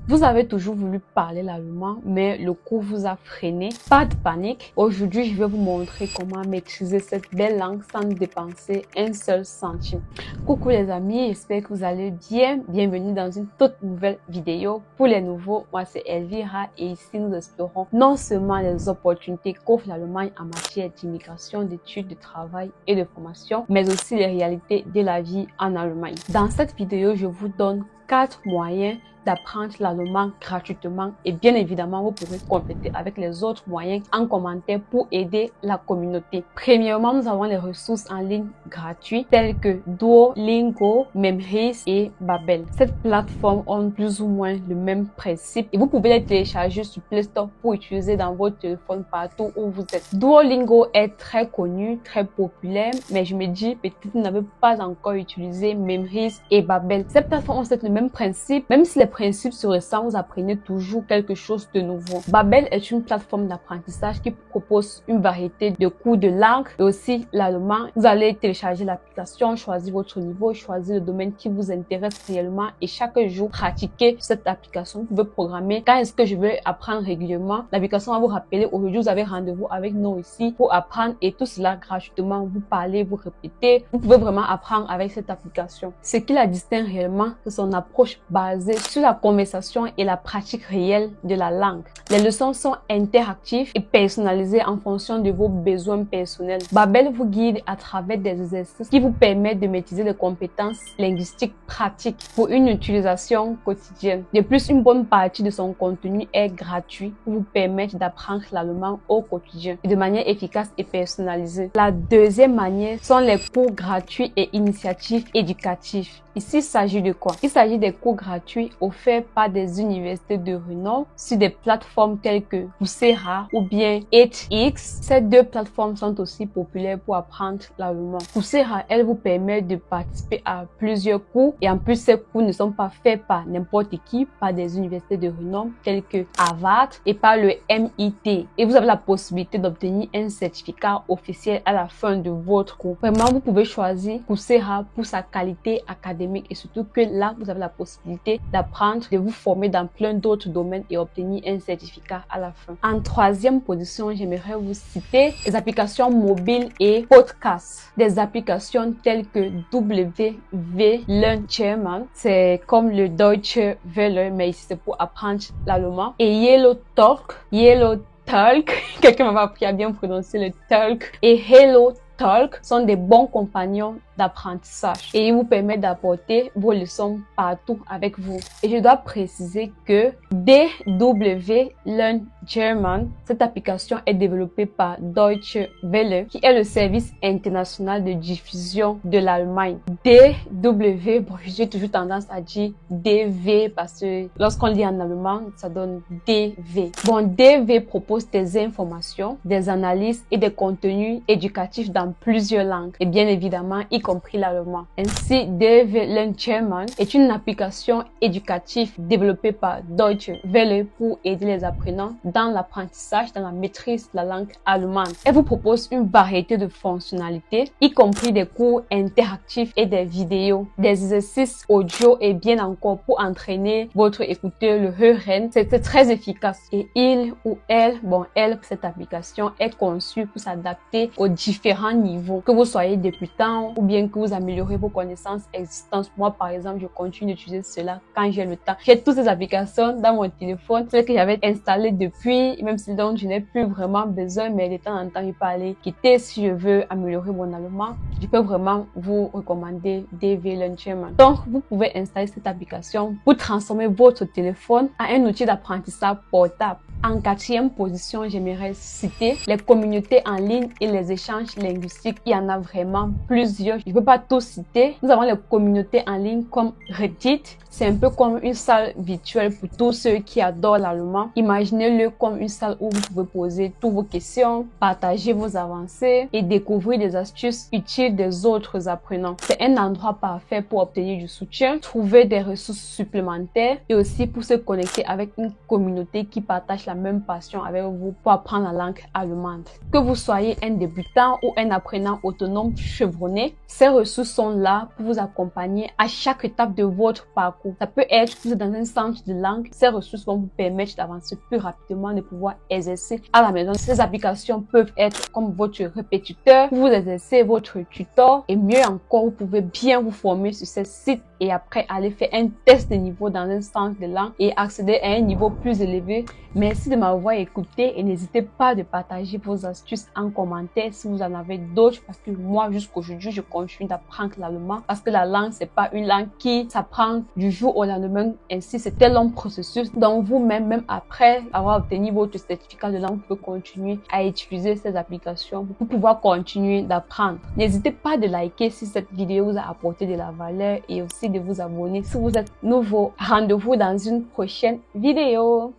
Vous avez toujours voulu parler l'allemand, mais le cours vous a freiné. Pas de panique. Aujourd'hui, je vais vous montrer comment maîtriser cette belle langue sans dépenser un seul centime. Coucou les amis, j'espère que vous allez bien. Bienvenue dans une toute nouvelle vidéo. Pour les nouveaux, moi c'est Elvira et ici nous explorons non seulement les opportunités qu'offre l'Allemagne en matière d'immigration, d'études, de travail et de formation, mais aussi les réalités de la vie en Allemagne. Dans cette vidéo, je vous donne 4 moyens d'apprendre l'allemand gratuitement et bien évidemment vous pourrez compléter avec les autres moyens en commentaire pour aider la communauté. Premièrement, nous avons les ressources en ligne gratuites telles que Duolingo, Memrise et Babbel. Cette plateforme ont plus ou moins le même principe et vous pouvez les télécharger sur Play Store pour utiliser dans votre téléphone partout où vous êtes. Duolingo est très connu, très populaire, mais je me dis peut-être que vous n'avez pas encore utilisé Memrise et Babbel. Ces plateformes ont le même principe, même si les principes se ressemblent, vous apprenez toujours quelque chose de nouveau. Babbel est une plateforme d'apprentissage qui propose une variété de cours de langue et aussi l'allemand. Vous allez télécharger l'application, choisir votre niveau, choisir le domaine qui vous intéresse réellement et chaque jour pratiquer cette application. Vous pouvez programmer quand est-ce que je vais apprendre régulièrement. L'application va vous rappeler aujourd'hui vous avez rendez-vous avec nous ici pour apprendre et tout cela gratuitement. Vous parlez, vous répétez. Vous pouvez vraiment apprendre avec cette application. Ce qui la distingue réellement, c'est son approche basée sur la conversation et la pratique réelle de la langue. Les leçons sont interactives et personnalisées en fonction de vos besoins personnels. Babbel vous guide à travers des exercices qui vous permettent de maîtriser les compétences linguistiques pratiques pour une utilisation quotidienne. De plus, une bonne partie de son contenu est gratuit pour vous permettre d'apprendre l'allemand au quotidien et de manière efficace et personnalisée. La deuxième manière sont les cours gratuits et initiatives éducatives. Ici, il s'agit de quoi? Il s'agit des cours gratuits offerts par des universités de renom sur des plateformes telles que Coursera ou bien edX. Ces deux plateformes sont aussi populaires pour apprendre l'allemand. Coursera, elle vous permet de participer à plusieurs cours et en plus, ces cours ne sont pas faits par n'importe qui, par des universités de renom telles que Harvard et par le MIT. Et vous avez la possibilité d'obtenir un certificat officiel à la fin de votre cours. Vraiment, vous pouvez choisir Coursera pour sa qualité académique et surtout que là, vous avez la possibilité d'apprendre, de vous former dans plein d'autres domaines et obtenir un certificat à la fin. En troisième position, j'aimerais vous citer les applications mobiles et podcasts. Des applications telles que WW Learn German, c'est comme le Deutsche Welle, mais ici c'est pour apprendre l'allemand. Et Yellow Talk, quelqu'un m'a appris à bien prononcer le talk, et Hello Talk sont des bons compagnons d'apprentissage et ils vous permettent d'apporter vos leçons partout avec vous. Et je dois préciser que DW Learn German, cette application est développée par Deutsche Welle, qui est le service international de diffusion de l'Allemagne. DW, bon, j'ai toujours tendance à dire DV parce que lorsqu'on lit en allemand, ça donne DV. Bon, DV propose des informations, des analyses et des contenus éducatifs dans plusieurs langues et bien évidemment y compris l'allemand. Ainsi, DW Learn German est une application éducative développée par Deutsche Welle pour aider les apprenants dans l'apprentissage, dans la maîtrise de la langue allemande. Elle vous propose une variété de fonctionnalités, y compris des cours interactifs et des vidéos, des exercices audio et bien encore pour entraîner votre écouteur, le Hören. C'est très efficace et il ou elle, bon elle, cette application est conçue pour s'adapter aux différents niveaux, que vous soyez débutant ou bien que vous améliorez vos connaissances existantes. Moi, par exemple, je continue d'utiliser cela quand j'ai le temps. J'ai toutes ces applications dans mon téléphone, celles que j'avais installées depuis, même si donc je n'ai plus vraiment besoin, mais de temps en temps, je peux aller quitter si je veux améliorer mon allemand. Je peux vraiment vous recommander DW Learn German. Donc, vous pouvez installer cette application pour transformer votre téléphone en un outil d'apprentissage portable. En quatrième position, j'aimerais citer les communautés en ligne et les échanges linguistiques. Il y en a vraiment plusieurs. Je ne peux pas tout citer. Nous avons les communautés en ligne comme Reddit. C'est un peu comme une salle virtuelle pour tous ceux qui adorent l'allemand. Imaginez-le comme une salle où vous pouvez poser toutes vos questions, partager vos avancées et découvrir des astuces utiles des autres apprenants. C'est un endroit parfait pour obtenir du soutien, trouver des ressources supplémentaires et aussi pour se connecter avec une communauté qui partage la même passion avec vous pour apprendre la langue allemande. Que vous soyez un débutant ou un apprenant autonome chevronné, ces ressources sont là pour vous accompagner à chaque étape de votre parcours. Ça peut être que vous êtes dans un centre de langue, ces ressources vont vous permettre d'avancer plus rapidement, de pouvoir exercer à la maison. Ces applications peuvent être comme votre répétiteur, vous exercez votre tuteur et mieux encore, vous pouvez bien vous former sur ces sites et après aller faire un test de niveau dans un centre de langue et accéder à un niveau plus élevé. Merci de m'avoir écouté et n'hésitez pas de partager vos astuces en commentaire si vous en avez d'autres, parce que moi jusqu'aujourd'hui je continue d'apprendre l'allemand parce que la langue c'est pas une langue qui s'apprend du jour au lendemain, ainsi c'est un long processus. Donc vous-même, même après avoir obtenu votre certificat de langue, vous pouvez continuer à utiliser ces applications pour pouvoir continuer d'apprendre. N'hésitez pas de liker si cette vidéo vous a apporté de la valeur et aussi de vous abonner si vous êtes nouveau. Rendez-vous dans une prochaine vidéo.